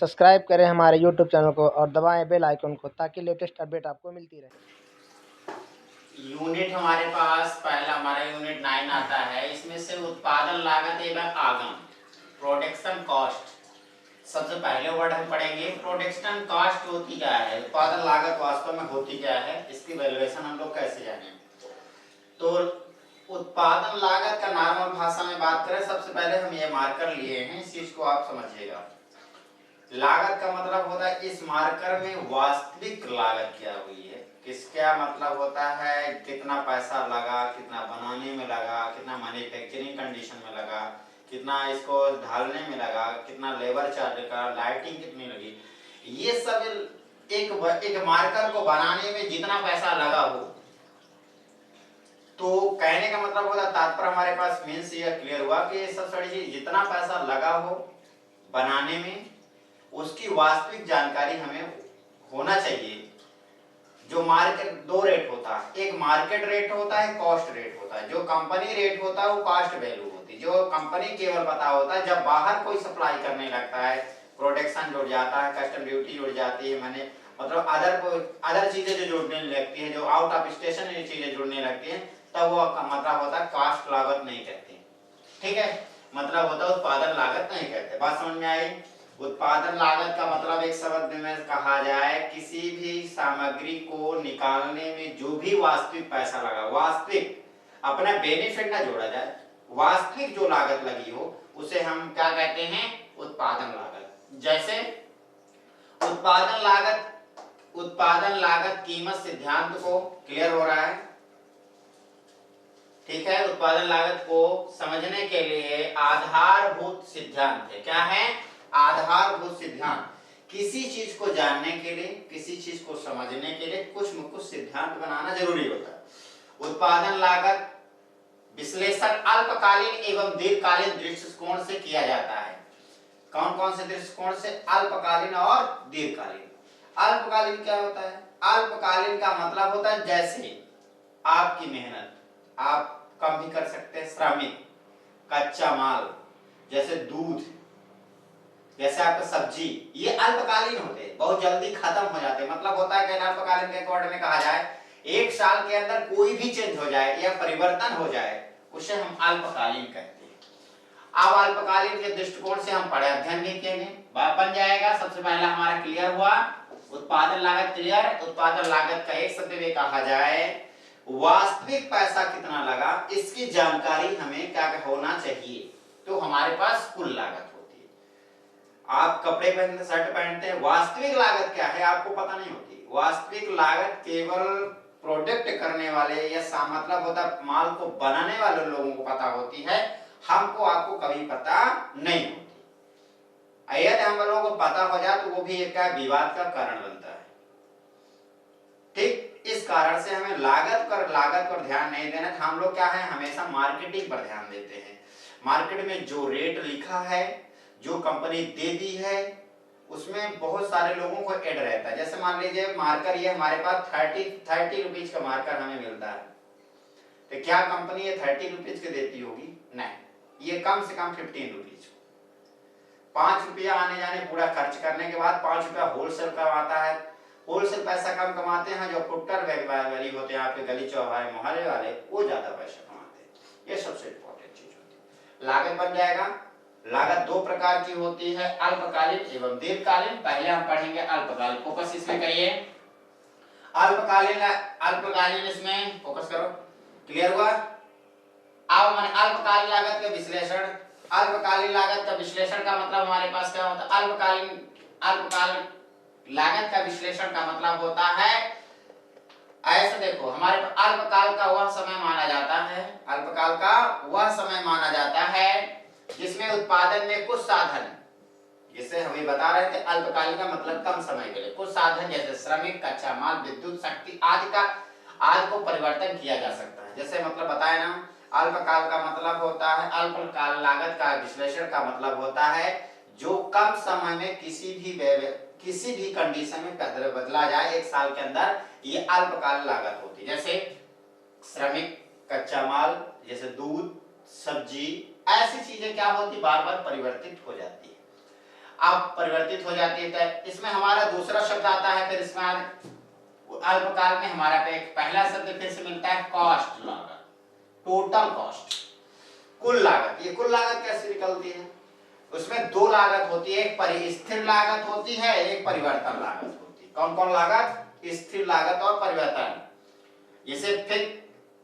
Subscribe करें हमारे YouTube channel को और दबाएं बेल आइकन को ताकि लेटेस्ट अपडेट आपको मिलती रहे। यूनिट हमारे पास पहला हमारा यूनिट 9 आता है। इसमें से उत्पादन लागत एवं आगम, प्रोडक्शन कॉस्ट। सबसे पहले वर्ड हम पढ़ेंगे प्रोडक्शन कॉस्ट होती क्या है, उत्पादन लागत वास्तव में होती क्या है, इसकी वैल्यूएशन हम लोग कैसे जानें। तो उत्पादन लागत का नॉर्मल भाषा में बात करें, सबसे पहले हम ये मार्कर लिए हैं, इस चीज को आप समझिएगा। लागत का मतलब होता है इस मार्कर में वास्तविक लागत क्या हुई है, किसका मतलब होता है कितना पैसा लगा, कितना बनाने में लगा, कितना मैन्युफैक्चरिंग कंडीशन में लगा, कितना इसको ढालने में लगा, कितना लेबर चार्ज का, लाइटिंग कितनी लगी, ये सब एक मार्कर को बनाने में जितना पैसा लगा हो। तो कहने का मतलब होता तात्पर्य हमारे पास मीन्स ये क्लियर हुआ कि सब सारी जितना पैसा लगा हो बनाने में उसकी वास्तविक जानकारी हमें होना चाहिए। जो मार्केट दो रेट होता है, एक मार्केट रेट होता है, कॉस्ट रेट होता है। जो कंपनी रेट होता है वो कॉस्ट वैल्यू होती है। जो कंपनी केवल पता होता है जब बाहर कोई सप्लाई करने लगता है, प्रोडक्शन जुड़ जाता है, कस्टम ड्यूटी जुड़ जाती है, मैंने मतलब अदर चीजें जो जुड़ने लगती है, जो आउट ऑफ स्टेशन चीजें जुड़ने लगती है, तब वो मतलब होता है कॉस्ट लागत नहीं कहते। ठीक है, मतलब होता है उत्पादन लागत नहीं कहते। बात समझ में आई। उत्पादन लागत का मतलब एक शब्द में कहा जाए किसी भी सामग्री को निकालने में जो भी वास्तविक पैसा लगा, वास्तविक अपना बेनिफिट ना जोड़ा जाए, वास्तविक जो लागत लगी हो उसे हम क्या कहते हैं, उत्पादन लागत। जैसे उत्पादन लागत कीमत सिद्धांत को क्लियर हो रहा है। ठीक है, उत्पादन लागत को समझने के लिए आधारभूत सिद्धांत है। क्या है? आधारभूत सिद्धांत। किसी चीज को जानने के लिए, किसी चीज को समझने के लिए कुछ न कुछ सिद्धांत बनाना जरूरी होता है। उत्पादन लागत विश्लेषण अल्पकालीन एवं दीर्घकालीन दृष्टिकोण से किया जाता है। कौन कौन से दृष्टिकोण से? अल्पकालीन और दीर्घकालीन। अल्पकालीन क्या होता है? अल्पकालीन का मतलब होता है जैसे आपकी मेहनत, आप कम भी कर सकते हैं, श्रमिक, कच्चा माल, जैसे दूध, जैसे आपका सब्जी, ये अल्पकालीन होते हैं, बहुत जल्दी खत्म हो जाते हैं। मतलब होता है कि अल्पकालीन के अकॉर्ड में कहा जाए एक साल के अंदर कोई भी चेंज हो जाए या परिवर्तन हो जाए, उसे हम अल्पकालीन कहते हैं। अब अल्पकालीन के दृष्टिकोण से हम पढ़े अध्ययन भी किएंगे, बन जाएगा। सबसे पहला हमारा क्लियर हुआ उत्पादन लागत। क्लियर। उत्पादन लागत का एक शब्द में कहा जाए वास्तविक पैसा कितना लगा, इसकी जानकारी हमें क्या होना चाहिए। तो हमारे पास कुल लागत होती है। आप कपड़े पहनते, शर्ट पहनते हैं, वास्तविक लागत क्या है आपको पता नहीं होती। वास्तविक लागत केवल प्रोडक्ट करने वाले या मतलब होता माल को बनाने वाले लोगों को पता होती है, हमको आपको कभी पता नहीं होती। यदि हम लोगों को पता हो जाए तो वो भी एक विवाद का कारण बनता है। ठीक, इस कारण से हमें लागत पर ध्यान नहीं देना। हम लोग क्या है, हमेशा मार्केटिंग पर ध्यान देते हैं। मार्केट में जो रेट लिखा है, जो कंपनी दे दी है, उसमें बहुत सारे लोगों को ऐड रहता है। जैसे मान लीजिए मार्कर ये हमारे पास 30 रुपीज का मार्कर हमें मिलता है, तो क्या कंपनी ये 30 रुपीज के देती होगी? नहीं, ये कम से कम 15 रुपीज। 5 रुपया आने जाने पूरा खर्च करने के बाद 5 रुपया होलसेल का आता है। होलसेल पैसा कम कमाते हैं, जो फुटकर व्यापारी होते हैं आपके गली चौराहे मोहल्ले वाले, वो ज्यादा पैसा कमाते हैं। ये सबसे इंपॉर्टेंट चीज होती है। लागत बन जाएगा। लागत दो प्रकार की होती है, अल्पकालीन एवं दीर्घकालीन। पहले हम पढ़ेंगे अल्पकालीन, फोकस इसमें करिए। अल्पकालीन इसमें फोकस करो। क्लियर हुआ? अब मैंने अल्पकालीन लागत का विश्लेषण। अल्पकालीन लागत का विश्लेषण का मतलब हमारे पास क्या होता है? अल्पकालीन लागत का विश्लेषण का मतलब होता है ऐसे देखो, हमारे अल्पकाल का वह समय माना जाता है, अल्पकाल का वह समय माना जाता है जिसमें उत्पादन में कुछ साधन, जिसे हम बता रहे थे अल्पकालीन का मतलब कम समय के लिए, कुछ साधन जैसे श्रमिक, कच्चा माल, विद्युत शक्ति आदि को परिवर्तन किया जा सकता है। जैसे मतलब बताया ना, अल्पकाल का मतलब होता है, अल्पकाल लागत का विश्लेषण का मतलब होता है जो कम समय में किसी भी कंडीशन में बदला जाए एक साल के अंदर, ये अल्पकाल लागत होती है। जैसे श्रमिक, कच्चा माल, जैसे दूध, सब्जी, ऐसी चीजें क्या होती बार बार परिवर्तित हो जाती है। अब परिवर्तित हो जाती है। तो इसमें हमारा दूसरा शब्द आता है, फिर इसमें अल्पकाल में हमारा पे एक पहला शब्द फिर से मिलता है कॉस्ट, लागत, टोटल कॉस्ट, कुल लागत। ये कुल लागत कैसे निकलती है? उसमें दो लागत होती है, एक स्थिर लागत होती है, एक परिवर्तन लागत होती है। कौन कौन लागत? स्थिर लागत और परिवर्तन। जिसे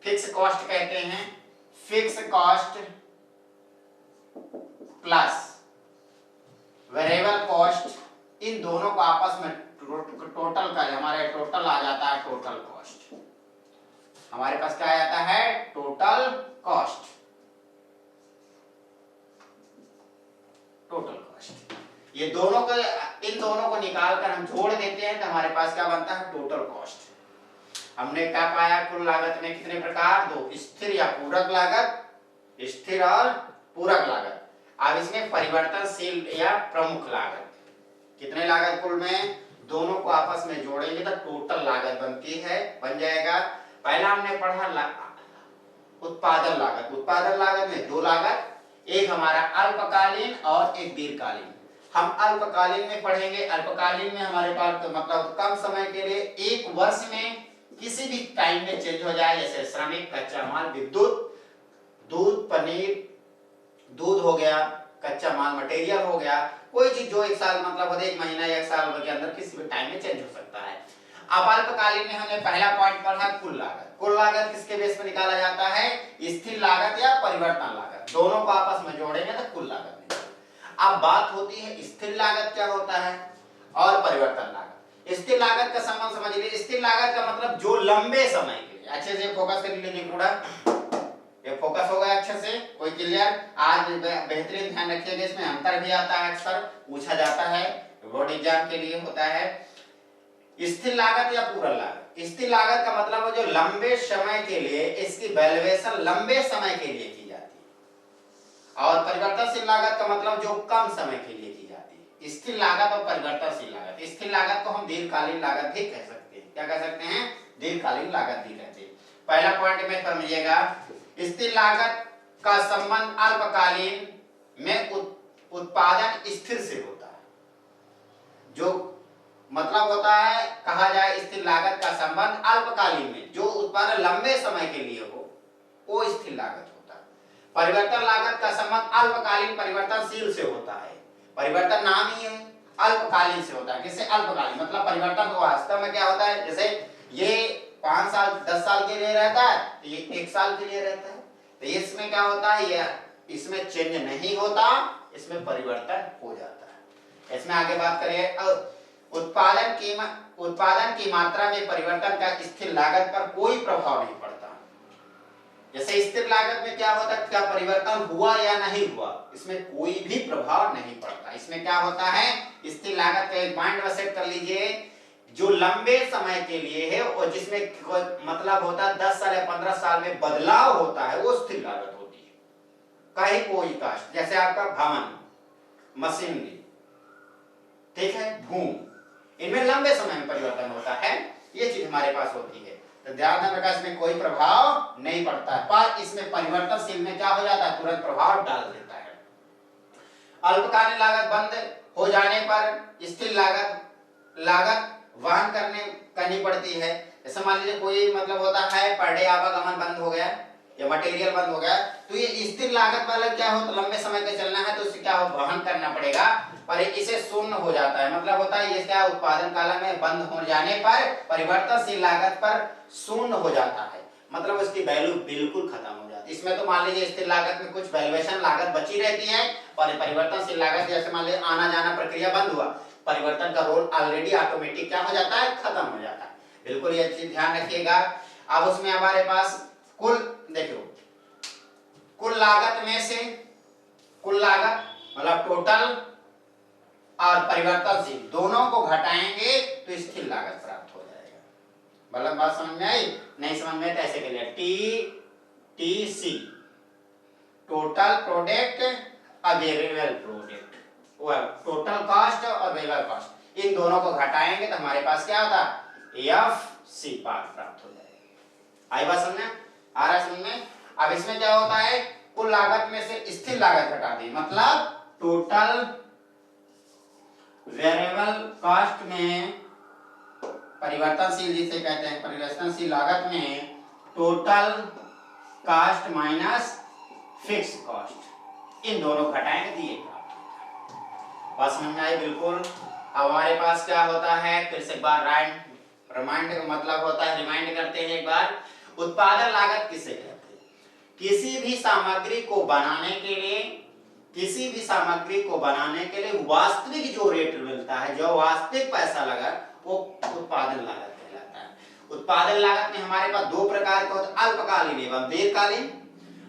फिक्स कॉस्ट कहते हैं, fix cost plus variable cost, इन दोनों को आपस में टोटल का हमारे टोटल आ जाता है, टोटल कॉस्ट। हमारे पास क्या आ जाता है? Total cost, total cost. ये दोनों को, इन दोनों को निकाल कर हम जोड़ देते हैं तो हमारे पास क्या बनता है? Total cost. हमने क्या पाया? कुल लागत में कितने प्रकार? दो, स्थिर या पूरक लागत, स्थिर और पूरक लागत। अब इसमें परिवर्तनशील या प्रमुख लागत। कितने लागत कुल में? दोनों को आपस में जोड़ेंगे तो टोटल लागत बनती है, बन जाएगा। पहला हमने पढ़ा उत्पादन लागत। उत्पादन लागत में दो लागत, एक हमारा अल्पकालीन और एक दीर्घकालीन। हम अल्पकालीन में पढ़ेंगे। अल्पकालीन में हमारे पास मतलब कम समय के लिए, एक वर्ष में किसी भी टाइम में चेंज हो जाए, जैसे श्रमिक, कच्चा माल, विद्युत, दूध, पनीर, दूध हो गया, कच्चा माल मटेरियल हो गया, कोई चीज जो एक साल मतलब होता है, एक महीना या एक साल के अंदर किसी भी टाइम में चेंज हो सकता है। अब अल्पकालीन में हमने पहला पॉइंट पढ़ा कुल लागत। कुल लागत किसके बेस पर निकाला जाता है? स्थिर लागत या परिवर्तन लागत। दोनों को आपस में जोड़ेंगे तो कुल लागत निकलेगी। अब बात होती है स्थिर लागत क्या होता है और परिवर्तन लागत। स्थिर लागत का संबंध समझ लीजिए। स्थिर लागत का मतलब जो लंबे समय के लिए, अच्छे से फोकस कर लीजिए, पूरा ये फोकस हो गया अच्छे से, कोई क्लियर? आज बेहतरीन ध्यान रखिएगा, इसमें अंतर भी आता है, अक्सर पूछा जाता है, बोर्ड एग्जाम के लिए होता है। स्थिर लागत या पूरक लागत। स्थिर लागत का मतलब है जो लंबे समय के लिए, इसकी वैल्यूएशन लंबे समय के लिए की जाती है। और परिवर्तनशील लागत का मतलब जो कम समय के लिए की जाती है। स्थिर लागत और परिवर्तनशील लागत। स्थिर लागत को हम दीर्घकालीन लागत भी कह सकते हैं। क्या कह सकते हैं? दीर्घकालीन लागत भी कहते हैं। पहला पॉइंट में समझिएगा, स्थिर लागत का संबंध अल्पकालीन में उत्पादन स्थिर से होता है। जो मतलब होता है, कहा जाए स्थिर लागत का संबंध अल्पकालीन में जो उत्पादन लंबे समय के लिए हो, वो स्थिर लागत होता है। परिवर्तन लागत का संबंध अल्पकालीन परिवर्तनशील से होता है। परिवर्तन नाम ही है, अल्पकालीन से होता है। किससे? अल्पकालीन। मतलब परिवर्तन को वास्तव में क्या होता है, जैसे ये 5 साल 10 साल के लिए रहता है तो ये 1 साल के लिए रहता है। तो इसमें क्या होता है, ये इसमें चेंज नहीं होता, इसमें परिवर्तन हो जाता है। इसमें आगे बात करें, उत्पादन की मात्रा में परिवर्तन का स्थिर लागत पर कोई प्रभाव नहीं पड़ता। जैसे स्थिर लागत में क्या होता है, क्या परिवर्तन हुआ या नहीं हुआ, इसमें कोई भी प्रभाव नहीं पड़ता। इसमें क्या होता है, स्थिर लागत का एक माइंड में सेट कर लीजिए, जो लंबे समय के लिए है और जिसमें मतलब होता है 10 साल या 15 साल में बदलाव होता है, वो स्थिर लागत होती है। कहीं कोई कास्ट, जैसे आपका भवन, मशीनरी, ठीक है, भूमि, इनमें लंबे समय में परिवर्तन होता है, ये चीज हमारे पास होती है। तो ध्यान रखना, इसमें कोई प्रभाव नहीं पड़ता है, पर इसमें परिवर्तनशील में क्या हो जाता है, तुरंत प्रभाव डाल देता है। अल्पकालीन लागत बंद हो जाने पर स्थिर लागत वहन करनी पड़ती है। जैसे मान लीजिए कोई मतलब होता है पर डे आवागमन बंद हो गया या मटेरियल बंद हो गया, तो ये स्थिर लागत वाला क्या हो, तो लंबे समय तक चलना है तो उसे क्या हो, वहन करना पड़ेगा, पर इसे शून्य हो जाता है। मतलब होता है ये क्या, उत्पादन काल में बंद हो जाने पर परिवर्तनशील लागत पर शून्य हो जाता है, मतलब उसकी वैल्यू बिल्कुल खत्म हो जाती है। इसमें तो मान लीजिए स्थिर लागत में कुछ वैल्यूएशन लागत बची रहती है, और परिवर्तनशील लागत जैसे मान लीजिए आना जाना प्रक्रिया बंद हुआ, परिवर्तन का रोल ऑलरेडी ऑटोमेटिक क्या हो जाता है, खत्म हो जाता है। बिल्कुल ये चीज ध्यान रखिएगा। अब उसमें हमारे पास कुल, देखो कुल लागत में से, कुल लागत मतलब टोटल और परिवर्तनशील दोनों को घटाएंगे तो स्थिर लागत प्राप्त हो जाएगा। मतलब बात समझ में आई? नहीं समझ में तो ऐसे कर लिया, TTC, टोटल प्रोडक्ट और वेरिएबल प्रोडक्ट, टोटल कॉस्ट और वेरिएबल कॉस्ट, इन दोनों को घटाएंगे तो हमारे पास क्या होता है, FC प्राप्त हो जाएगी। आई बात समझ में? आ रहा समझ में? अब इसमें क्या होता है, कुल लागत में से स्थिर लागत घटा दी, मतलब टोटल वेरिएबल कॉस्ट में परिवर्तनशील जिसे कहते हैं परिवर्तनशील लागत में total cost minus fix cost, इन दोनों घटाएंगे दिए बात समझ में आई बिल्कुल। अब हमारे पास क्या होता है, फिर से एक बार रिमाइंड का मतलब होता है, रिमाइंड करते हैं एक बार, उत्पादन लागत किसे कहते हैं? किसी भी सामग्री को बनाने के लिए, किसी भी सामग्री को बनाने के लिए वास्तविक जो रेट मिलता है, जो वास्तविक पैसा लगा, वो उत्पादन लागत कहलाता है। उत्पादन लागत में हमारे पास दो प्रकार के होते हैं, अल्पकालीन एवं दीर्घकालीन।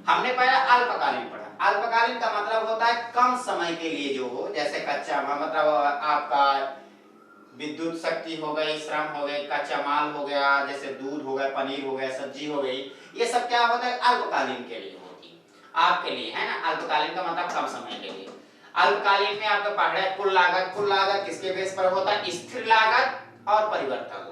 हमने पहले अल्पकालीन पढ़ा। अल्पकालीन का मतलब होता है कम समय के लिए जो हो, जैसे कच्चा माल, मतलब आपका विद्युत शक्ति हो गई, श्रम हो गई, कच्चा माल हो गया, जैसे दूध हो गया, पनीर हो गया, सब्जी हो गई, ये सब क्या होता है अल्पकालीन के लिए होती है, आपके लिए है ना। अल्पकालीन का मतलब कम समय के लिए। अल्पकालीन में आपका पढ़ रहे कुल लागत। कुल लागत किसके बेस पर होता है? स्थिर लागत और परिवर्तन लागत।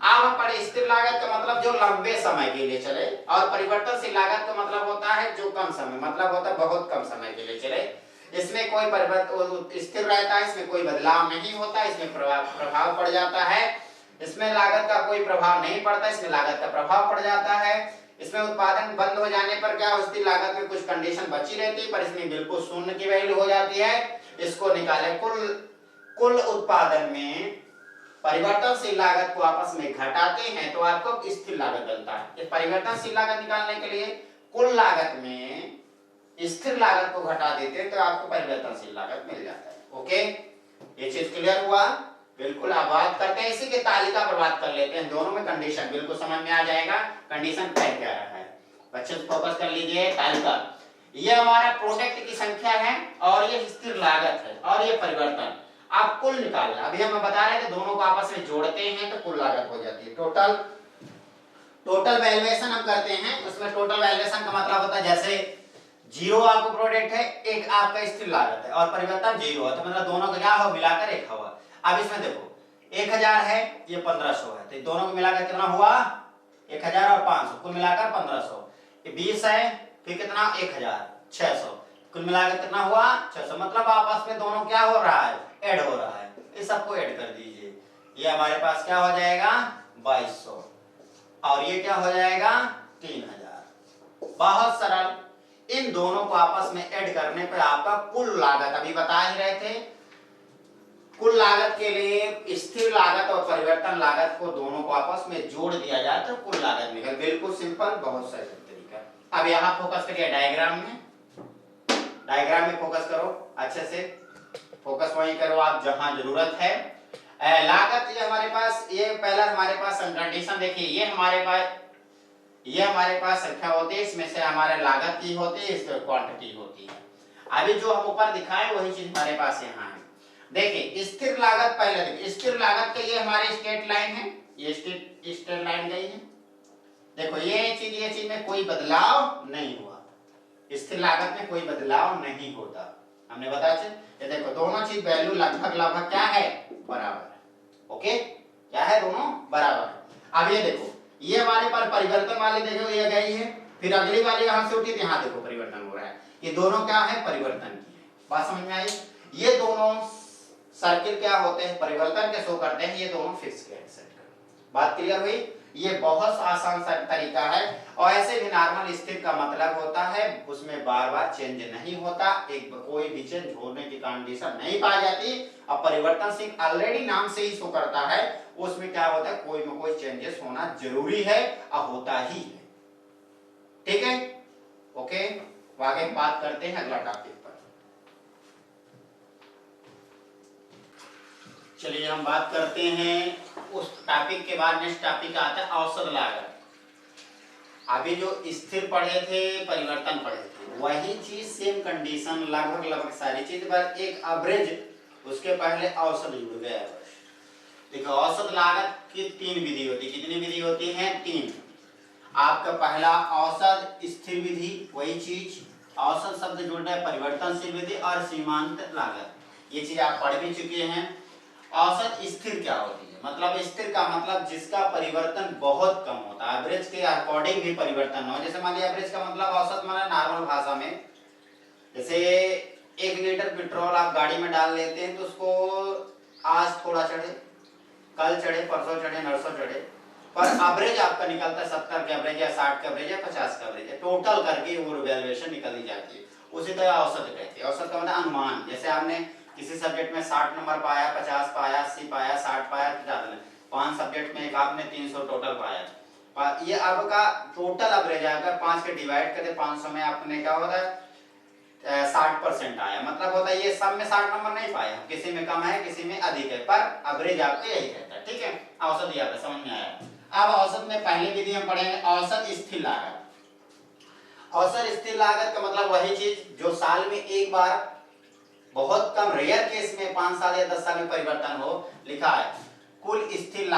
अब हम पढ़े स्थिर लागत का मतलब जो लंबे समय के लिए चले, और परिवर्तनशील लागत का मतलब होता है जो कम समय, मतलब होता है बहुत कम समय के लिए चले। इसमें कोई परिवर्तन स्थिर रहता है, इसमें कोई बदलाव नहीं होता, इसमें प्रभाव पड़ जाता है। इसमें लागत का कोई प्रभाव नहीं पड़ता, इसमें लागत का प्रभाव पड़ जाता है। इसमें उत्पादन बंद हो जाने पर क्या उसकी लागत में कुछ कंडीशन बची रहती है, पर इसमें बिल्कुल शून्य की वैल्यू हो जाती है। इसको निकाले कुल उत्पादन में परिवर्तनशील लागत को आपस में घटाते हैं तो आपको स्थिर लागत बनता है। परिवर्तनशील लागत निकालने के लिए कुल लागत में स्थिर लागत को घटा देते हैं तो आपको परिवर्तनशील लागत मिल जाता है। ओके, ये चीज क्लियर हुआ? बिल्कुल। अब बात करते हैं इसी के तालिका पर बात कर लेते हैं, दोनों में कंडीशन बिल्कुल समझ में आ जाएगा। कंडीशन तय क्या रहा है बच्चे, फोकस कर लीजिए। तालिका, ये हमारा प्रोडक्ट की संख्या है और ये स्थिर लागत है और ये परिवर्तन। आप कुल निकालना, अभी हम बता रहे थे दोनों को आपस में जोड़ते हैं तो कुल लागत हो जाती है। टोटल वैल्यूएशन हम करते हैं, उसमें टोटल वैल्यूएशन का मतलब होता है जैसे जीरो आपको प्रोडक्ट है, एक आपका स्थिर लागत है और परिवर्तन जीरो है, तो मतलब दोनों का क्या हो मिलाकर एक हुआ। अब इसमें देखो 1000 है, ये 1500 है, तो दोनों को मिलाकर कितना हुआ 1000 और 500, कुल मिलाकर 1500। ये 20 है, फिर कितना 1600, कुल मिलाकर कितना हुआ 600। मतलब आपस में दोनों क्या हो रहा है, ऐड हो रहा है। इस सबको ऐड कर दीजिए, ये हमारे पास क्या हो जाएगा 2200 और ये क्या हो जाएगा 3000। बहुत सरल। इन दोनों को आपस में ऐड करने पर आपका कुल लागत, अभी बता ही रहे थे, कुल लागत के लिए स्थिर लागत और परिवर्तन लागत को दोनों को आपस में जोड़ दिया जाए तो कुल लागत निकल। बिल्कुल सिंपल, बहुत सरल तरीका। अब यहाँ फोकस करिए डायग्राम में, डायग्राम में फोकस करो अच्छे से, फोकस वहीं करो आप जहां जरूरत है। लागत ये हमारे पास, ये पहला हमारे पास कंडीशन देखिए, ये हमारे पास संख्या होती है, इसमें से हमारे लागत की होती है, इसमें क्वांटिटी होती है। अभी जो हम ऊपर दिखाए वही चीज हमारे पास यहाँ है। देखिए स्थिर लागत, पहले देखिए स्थिर लागत के ये हमारी स्ट्रेट लाइन है, ये स्ट्रेट लाइन गई है। देखो ये चीज में कोई बदलाव नहीं हुआ, स्थिर लागत में कोई बदलाव नहीं होता, हमने बताया। ये देखो दोनों चीज वैल्यू लगभग क्या है बराबर। ओके, क्या है दोनों बराबर। अब ये देखो ये हमारे पास परिवर्तन वाली देखो ये गई है, फिर अगली वाली यहां से उठी थी, यहाँ देखो परिवर्तन हो रहा है। ये दोनों क्या है परिवर्तन की है, बात समझ में आई? ये दोनों सर्किल क्या होते हैं परिवर्तन के शो करते हैं, ये दोनों फिक्स के सर्किल। बात क्लियर हुई? ये बहुत आसान सा तरीका है। और ऐसे भी नॉर्मल स्थिर का मतलब होता है उसमें बार बार चेंज नहीं होता, एक कोई भी चेंज होने की कंडीशन नहीं पाई जाती। अब परिवर्तनशील ऑलरेडी नाम से ही शो करता है, उसमें क्या होता है कोई ना कोई चेंजेस होना जरूरी है और होता ही है। ठीक है, ओके, आगे बात करते हैं अगला टॉपिक पर। चलिए हम बात करते हैं उस टॉपिक के बाद नेक्स्ट टॉपिक आता है औसत लागत। अभी जो स्थिर पढ़े थे परिवर्तन पढ़े थे वही चीज सेम कंडीशन लगभग सारी चीज, बस एक एवरेज उसके पहले औसत जुड़ गया है। देखो औसत लागत की 3 विधि होती है, कितनी विधि होती है 3। आपका पहला औसत स्थिर विधि, वही चीज औसत शब्द जुड़ना है परिवर्तनशील विधि और सीमांत लागत, ये चीज आप पढ़ भी चुके हैं। औसत स्थिर क्या होती है, मतलब स्थिर का मतलब जिसका परिवर्तन बहुत कम होता है, एवरेज के अकॉर्डिंग भी परिवर्तन हो। जैसे मान लिया एवरेज का मतलब औसत माना नॉर्मल भाषा में, जैसे 1 लीटर पेट्रोल आप गाड़ी में डाल लेते हैं तो उसको थोड़ा चढ़े, कल चढ़े, परसों चढ़े, नरसों चढ़े, पर एवरेज आपका निकलता है 70 का एवरेज या 60 का एवरेज या 50 का एवरेज है, टोटल करके वो वैल्यूएशन निकली जाती है। उसी तरह औसत कहते हैं। औसत का मतलब अनुमान। जैसे आपने किसी सब्जेक्ट में 60 नंबर पाया, 50 पाया, 80 पाया, 60 पाया, 5 सब्जेक्ट में एक आपने 300 टोटल पाया, ये आपका टोटल एवरेज आएगा। 5 के डिवाइड करके 500 में आपने क्या होता है 60% आया, मतलब होता है ये सब में 60 नंबर नहीं पाए, किसी में कम है किसी में अधिक है, पर एवरेज आपका यही कहता है। ठीक है, औसत याद है, समझ में आया। अब औसत में पहली विधि हम पढ़ेंगे औसत स्थिर लागत। औसत स्थिर लागत का मतलब वही चीज जो साल में एक बार, बहुत कम रेयर केस में 5 साल या 10 साल में परिवर्तन हो। लिखा है कुल स्थिर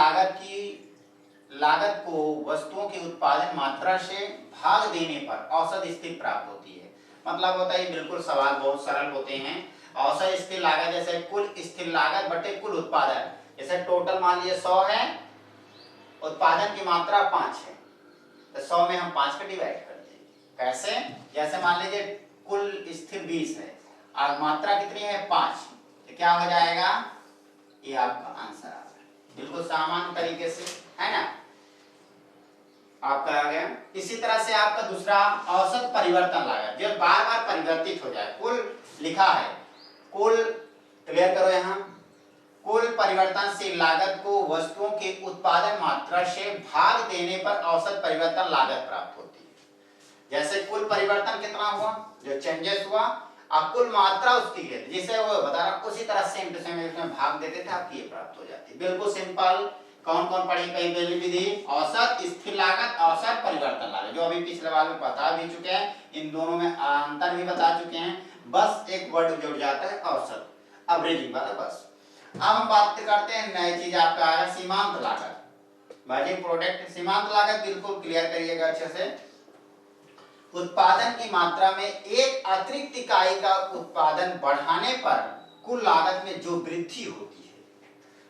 लागत को वस्तुओं की उत्पादन मात्रा से भाग देने पर औसत स्थिर प्राप्त होती है। मतलब होता है बिल्कुल सवाल बहुत सरल होते हैं। औसत स्थिर लागत जैसे कुल स्थिर लागत बटे कुल उत्पादन। जैसे टोटल मान लीजिए 100 है, उत्पादन की मात्रा 5 है, तो 100 में हम 5 का डिवाइड कर देंगे। कैसे? जैसे मान लीजिए कुल स्थिर 20 है और मात्रा कितनी है 5, तो क्या हो जाएगा, ये आपका आंसर आ गया। बिल्कुल सामान्य तरीके से, है ना, आपका आ गया। इसी तरह से आपका दूसरा औसत परिवर्तन लागत, जो बार बार परिवर्तित हो जाए। कुल लिखा है, कुल क्लियर करो यहाँ, कुल परिवर्तनशील लागत को वस्तुओं के उत्पादन मात्रा से भाग देने पर औसत परिवर्तन लागत प्राप्त होती है। जैसे कुल परिवर्तन कितना हुआ, जो चेंजेस हुआ, अब कुल मात्रा उसकी है जिसे वो बता रहा, उसी तरह सेम टू सेम इसमें भाग देते थे, आपकी ये प्राप्त हो जाती है। बिल्कुल सिंपल। कौन कौन पढ़ी कहीं पहली विधि, औसत स्थिर लागत, औसत परिवर्तन लागत, जो अभी पिछले बार में बता भी चुके हैं, इन दोनों में अंतर भी बता चुके हैं। बस एक वर्ड जुड़ जाता है औसत, एवरेजिंग वाला, बस। अब हम बात करते हैं नई चीज आपका आ रहा सीमांत लागत, मार्जिन प्रोडक्ट। सीमांत लागत बिल्कुल क्लियर करिएगा अच्छे से। उत्पादन की मात्रा में एक अतिरिक्त इकाई का उत्पादन बढ़ाने पर कुल लागत में जो वृद्धि होती है,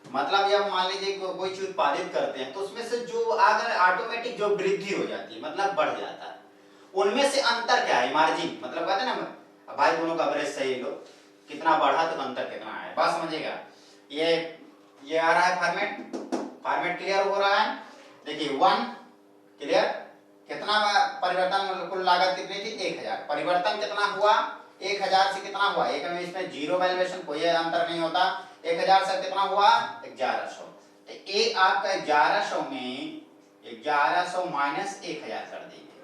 मतलब जब मान लीजिए कोई चीज उत्पादित करते हैं तो उसमें से जो अगर ऑटोमेटिक जो वृद्धि हो जाती है, मतलब बढ़ जाता है, उनमें से अंतर क्या है, मार्जिन। मतलब कहते हैं ना भाई दोनों का एवरेज सही लो, कितना बढ़ा तो अंतर कितना है, बात समझिएगा। ये आ रहा है फॉर्मेट क्लियर हो रहा है। देखिए 1 क्लियर, कितना परिवर्तन, कुल लागत कितनी थी 1000, परिवर्तन कितना हुआ 1000 से कितना हुआ, एक में इसमें जीरो वैल्यूएशन, कोई अंतर नहीं होता। 1000 से कितना हुआ 1100, तो एक आपका 1100 में 1100 माइनस 1000 कर देंगे।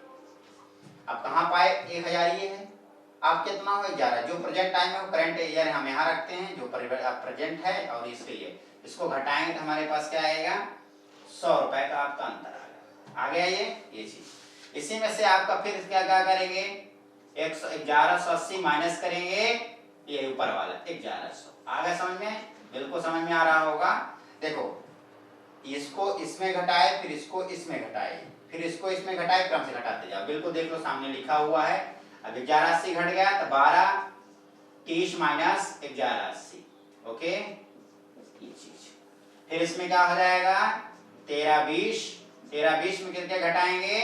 अब कहां पाए 1000, ये है। आप कितना हो 11, जो प्रेजेंट टाइम है वो करंट ईयर हम यहाँ रखते हैं, जो प्रेजेंट है, और इसके लिए इसको घटाएंगे तो हमारे पास क्या आएगा 100 रुपए का आपका अंतर आ गया ये चीज। इसी में से आपका फिर क्या करेंगे 1180 माइनस करेंगे ये ऊपर वाला 1100। आगे समझ में, बिल्कुल समझ में आ रहा होगा। देखो इसको इसमें घटाए, फिर इसको इसमें घटाए, फिर इसको इसमें घटाए, क्रम से घटाते जाओ। बिल्कुल देख लो सामने लिखा हुआ है। अब 1180 घट गया तो 1230 माइनस 1180, ओके ये चीज। फिर इसमें क्या हो जाएगा 1320, 1320 में कितने घटाएंगे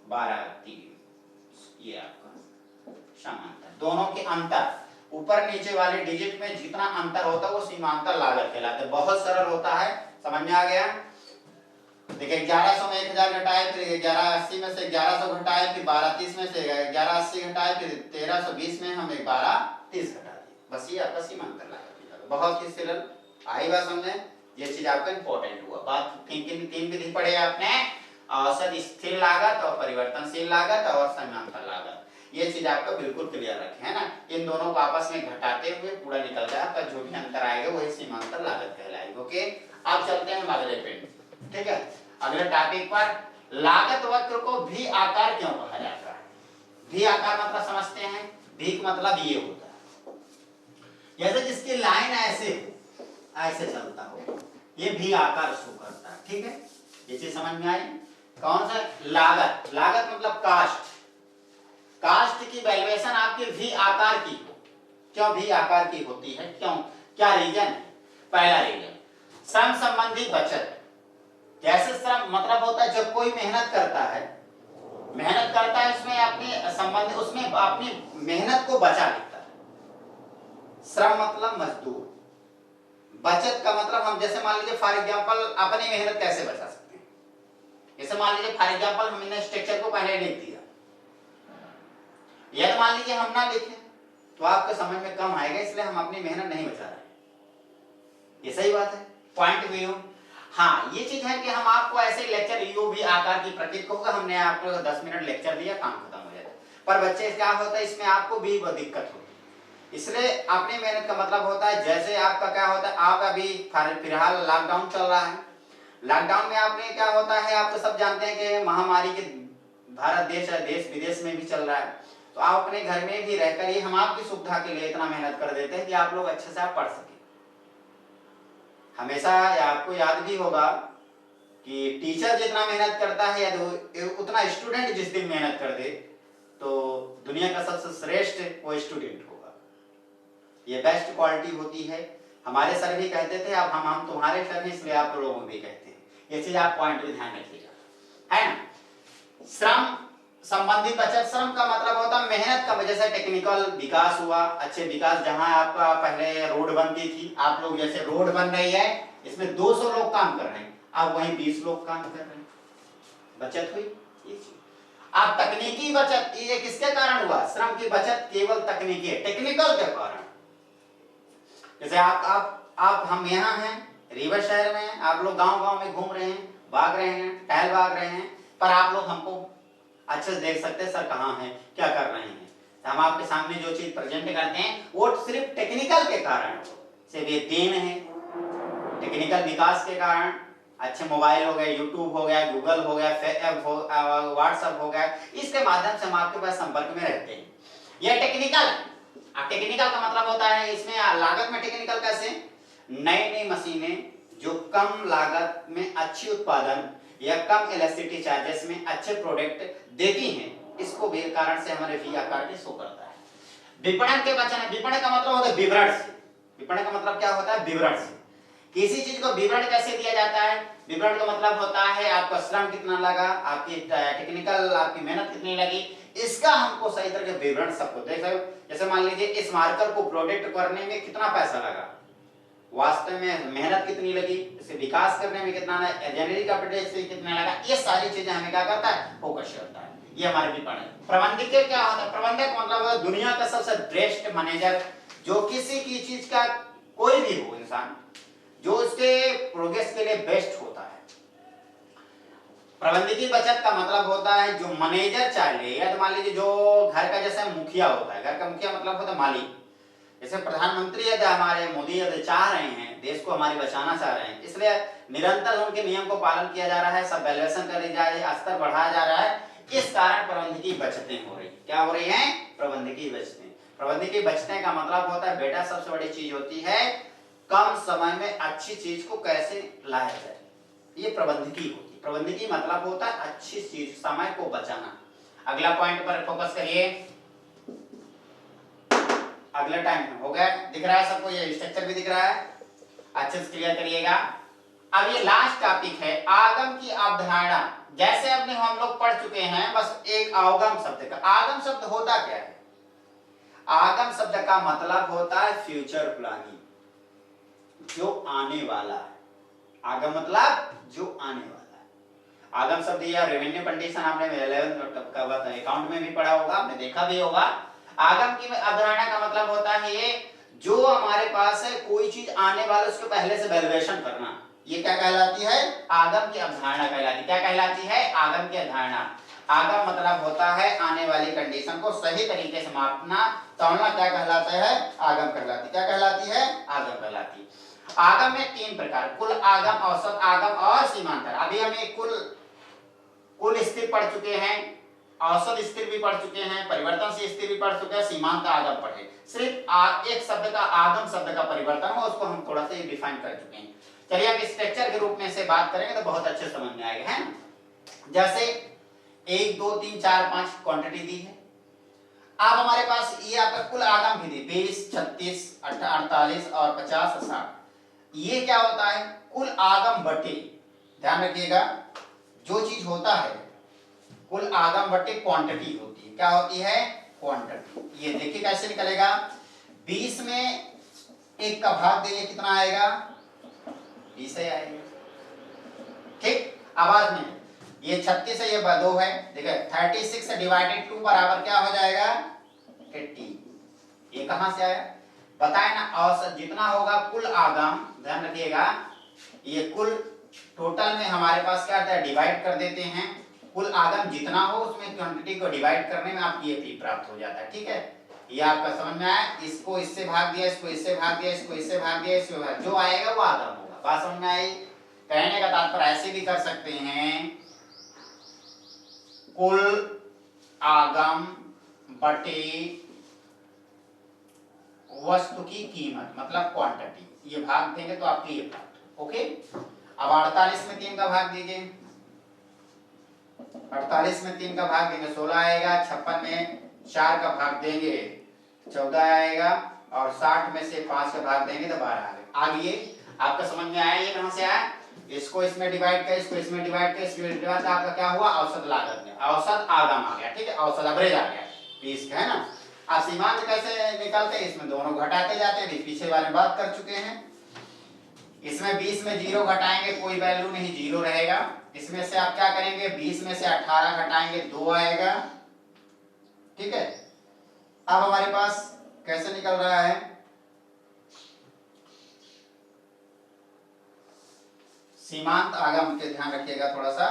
1230, ये आपका समांतर। दोनों के अंतर ऊपर नीचे वाले डिजिट में जितना अंतर होता है वो सीमांतर लागत कहलाता है। बहुत सरल होता है, समझ में आ गया। देखिए 1100 में 1000 घटाए, फिर 1180 में से 1100 घटाए, फिर 1230 में से 1180 घटाए, फिर 1320 में हम 1230 घटा दिए। बस ये आपका सीमांतर लागत। बहुत ही सरल, आई बात समझे, ये चीज आपका इंपॉर्टेंट हुआ। बात तीन विधि पढ़े आपने, औसत स्थिर लागत और परिवर्तनशील लागत और सीमांतर लागत। ये चीज आपका बिल्कुल क्लियर रखें, है ना। इन दोनों को आपस में घटाते हुए पूरा निकल जाए, आपका जो भी अंतर आएगा वही सीमांतर लागत कहलाएगी। ओके, अब चलते हैं अगले पे, ठीक है। अगले टॉपिक पर लागत वक्र को भी आकार क्यों कहा जाता है। भी आकार मतलब समझते हैं, भी का मतलब ये होता है जैसे जिसकी लाइन ऐसे चलता हो, ये भी आकार शो करता है, ठीक है। ये चीज समझ में आई। कौन सा लागत, लागत मतलब कास्ट, कास्ट की वैल्यूएशन आपकी भी आकार की हो। क्यों भी आकार की होती है, क्यों, क्या रीजन है। पहला रीजन श्रम संबंधी बचत। जैसे श्रम मतलब होता है जब कोई मेहनत करता है उसमें अपने संबंध, उसमें अपनी मेहनत को बचा लेता है। श्रम मतलब मजदूर, बचत का मतलब हम जैसे मान लीजिए फॉर एग्जांपल अपनी मेहनत कैसे बचा सकते हैं। जैसे मान लीजिए फॉर एग्जांपल हमने स्ट्रक्चर को पहले लिख दिया, यदि मान लीजिए हम ना लिखें तो आपको समझ में कम आएगा, इसलिए हम अपनी मेहनत नहीं बचा रहे। ये सही बात है, पॉइंट व्यू। हाँ ये चीज है कि हम आपको ऐसे लेक्चर यू भी आकार की प्रतीक होगा, हमने आपको 10 मिनट लेक्चर दिया, काम खत्म हो जाता है। पर बच्चे क्या होता है इसमें आपको भी वो दिक्कत होती है, इसलिए अपनी मेहनत का मतलब होता है जैसे आपका क्या होता है, आप अभी फिलहाल लॉकडाउन चल रहा है, लॉकडाउन में आपने क्या होता है आप तो सब जानते हैं कि महामारी के भारत देश है, देश विदेश में भी चल रहा है, तो आप अपने घर में भी रहकर ही हम आपकी सुविधा के लिए इतना मेहनत कर देते हैं कि आप लोग अच्छे से आप पढ़ सकें। हमेशा आपको याद भी होगा कि टीचर जितना मेहनत करता है यदि उतना स्टूडेंट जिस दिन मेहनत कर दे तो दुनिया का सबसे श्रेष्ठ वो स्टूडेंट होगा। ये बेस्ट क्वालिटी होती है। हमारे सर भी कहते थे, अब हम तुम्हारे सर हैं इसलिए आप लोगों भी कहते हैं। ये चीज आप पॉइंट भी ध्यान रखिएगा, है ना। श्रम संबंधी बचत, श्रम का मतलब होता है मेहनत का वजह से टेक्निकल विकास हुआ, अच्छे विकास, जहां आपका पहले रोड बनती थी, आप लोग जैसे रोड बन रही है इसमें 200 लोग काम कर रहे हैं, अब वहीं 20 लोग काम कर रहे हैं, बचत हुई। ये चीज अब तकनीकी बचत, ये किसके कारण हुआ? श्रम की बचत केवल तकनीकी है, टेक्निकल के कारण। जैसे आप हम यहाँ हैं रीवा शहर में, आप लोग गांव-गांव में घूम रहे हैं, भाग रहे हैं, टहल भाग रहे हैं, पर आप लोग हमको अच्छे से देख सकते हैं सर कहाँ हैं, क्या कर रहे हैं। तो हम आपके सामने जो चीज प्रेजेंट करते हैं वो सिर्फ टेक्निकल के कारण, सिर्फ ये देन है, टेक्निकल विकास के कारण। अच्छे मोबाइल हो गए, यूट्यूब हो गया, गूगल हो गया, व्हाट्सएप हो गया, इसके माध्यम से हम आपके पास संपर्क में रहते हैं। यह टेक्निकल। अब टेक्निकल का मतलब होता है इसमें लागत में टेक्निकल कैसे, नई नई मशीनें जो कम लागत में अच्छी उत्पादन या कम इलेक्ट्रिसिटी चार्जेस में अच्छे प्रोडक्ट देती हैं, इसको भी कारण से हमारे वी आकार में शो करता है। विपणन के वचन, विपणन का मतलब होता है विवरण से। विपणन का मतलब क्या होता है? विवरण से। किसी चीज को विवरण कैसे दिया जाता है? विवरण का मतलब होता है आपका श्रम कितना लगा, आपकी टेक्निकल आपकी मेहनत कितनी लगी, इसका हमको सही तरह के विवरण सबको देख रहे हो। जैसे मान लीजिए इस मार्कर को प्रोडक्ट करने में कितना पैसा लगा, वास्तव में मेहनत कितनी लगी, इसे विकास करने में कितना लगा, इंजीनियरिंग कैपिटल से कितना लगा, ये सारी चीजें हमें क्या करता है? फोकस करता है। ये हमारे विपणन। प्रबंधक क्या होता है? प्रबंधक मतलब होता है दुनिया का सबसे बेस्ट मैनेजर, जो किसी की चीज का कोई भी हो इंसान, जो उसके प्रोग्रेस के लिए बेस्ट होता है। प्रबंधकीय बचत का मतलब होता है जो मैनेजर चाहिए, या तो मान लीजिए जो घर का जैसे मुखिया होता है, घर का मुखिया मतलब होता है मालिक। जैसे प्रधानमंत्री यदि हमारे मोदी यदि चाह रहे हैं देश को हमारी बचाना चाह रहे हैं, इसलिए निरंतर उनके नियम को पालन किया जा रहा है, सब वैल्यूएशन करी जा रही है, स्तर बढ़ाया जा रहा है, इस कारण प्रबंधकीय बचतें हो रही। क्या हो रही हैं? प्रबंधकीय बचतें। प्रबंधकीय बचतें का मतलब होता है बेटा सबसे बड़ी चीज होती है कम समय में अच्छी चीज को कैसे लाया जाए, ये प्रबंधकीय होती है। प्रबंधकीय मतलब होता है अच्छी चीज, समय को बचाना। अगला पॉइंट पर फोकस करिए। अगला टाइम हो गया, दिख रहा है सबको, ये स्ट्रक्चर भी दिख रहा है, अच्छे से क्लियर करिएगा। अब ये लास्ट टॉपिक है आगम की अवधारणा। जैसे अपने हम लोग पढ़ चुके हैं, बस एक आगम शब्द का, आगम शब्द होता क्या है? आगम शब्द का मतलब होता है फ्यूचर प्लानिंग, जो आने वाला है। आगम मतलब जो आने वाला है। आगम शब्द या रेवेन्यू कंडीशन आपने 11th का अकाउंट में भी पढ़ा होगा, आपने देखा भी होगा। आगम की अवधारणा का मतलब होता है ये जो हमारे पास है कोई चीज आने वाला उसके पहले से वैल्यूएशन करना, ये क्या कहलाती है? आगम की अवधारणा कहलाती है। क्या कहलाती है? आगम की अवधारणा। आगम मतलब होता है आने वाली कंडीशन को सही तरीके से मापना, तौलना, क्या कहलाता है? आगम कहलाती। क्या कहलाती है? आगम कहलाती। आगम में 3 प्रकार, कुल आगम, औसत आगम और सीमांतर। अभी हम एक कुल स्थिर पढ़ चुके हैं, औसत स्थिर भी पढ़ चुके हैं, परिवर्तनशील स्थिर भी पढ़ चुके हैं, सीमांत आगम पढ़े। सिर्फ एक शब्द का आगम शब्द का परिवर्तन हो, उसको हम थोड़ा सा डिफाइन कर चुके हैं। चलिए अब स्ट्रक्चर के रूप में से बात करेंगे तो बहुत अच्छे समझ में आएगा, है ना। जैसे 1 2 3 4 5 क्वांटिटी दी है। अब हमारे पास ये आपका कुल आगम भी दी 20 36 48 और 50 और 60। ये क्या होता है? कुल आगम बटे, ध्यान रखिएगा, जो चीज होता है कुल आगम बटे क्वांटिटी होती है। क्या होती है? क्वांटिटी। ये देखिए कैसे निकलेगा, 20 में 1 का भाग देंगे कितना आएगा, 20 ही आएगा। ठीक, आवाज में ये 36 है, ये 2 है, देखिए 36 डिवाइडेड 2 बराबर क्या हो जाएगा, 80। ये कहां से आया, बताए ना, औसत जितना होगा कुल आगम, ध्यान रखिएगा, ये कुल टोटल में हमारे पास क्या आता है, डिवाइड कर देते हैं, कुल आगम जितना हो उसमें क्वांटिटी को डिवाइड करने में आपकी ये पी प्राप्त हो जाता है। ठीक है, ये आपका समझ में आया, इसको इससे भाग दिया, इसको इससे भाग दिया, इसको इससे भाग दिया, इसको भाग, जो आएगा वो आगम होगा। बात समझ में आई, कहने का तात्पर्य ऐसे भी कर सकते हैं, कुल आगम बटे वस्तु की कीमत, मतलब क्वांटिटी, ये भाग देंगे तो आपकी ये प्राप्त। ओके, अब 48 में 3 का भाग दीजिए, 48 में 3 का भाग देंगे 16 आएगा, 56 में 4 का भाग देंगे 14 आएगा, और 60 में से 5 का भाग देंगे तो 12 आएगा। आगे आपका समझ में आया, ये कहां से आया, इसको इसमें डिवाइड कर, इसको इसमें डिवाइड कर, इसमें डिवाइड, आपका क्या हुआ, औसत लागत में औसत आगम आ गया। ठीक है, औसत एवरेज आ गया 20 का, है ना। अब सीमांत कैसे निकलते हैं, इसमें दोनों घटाते जाते हैं, पीछे बारे में बात कर चुके हैं। इसमें 20 में 0 घटाएंगे कोई वैल्यू नहीं, 0 रहेगा। इसमें से आप क्या करेंगे, 20 में से 18 घटाएंगे 2 आएगा। ठीक है, अब हमारे पास कैसे निकल रहा है, सीमांत आगम के ध्यान रखिएगा थोड़ा सा,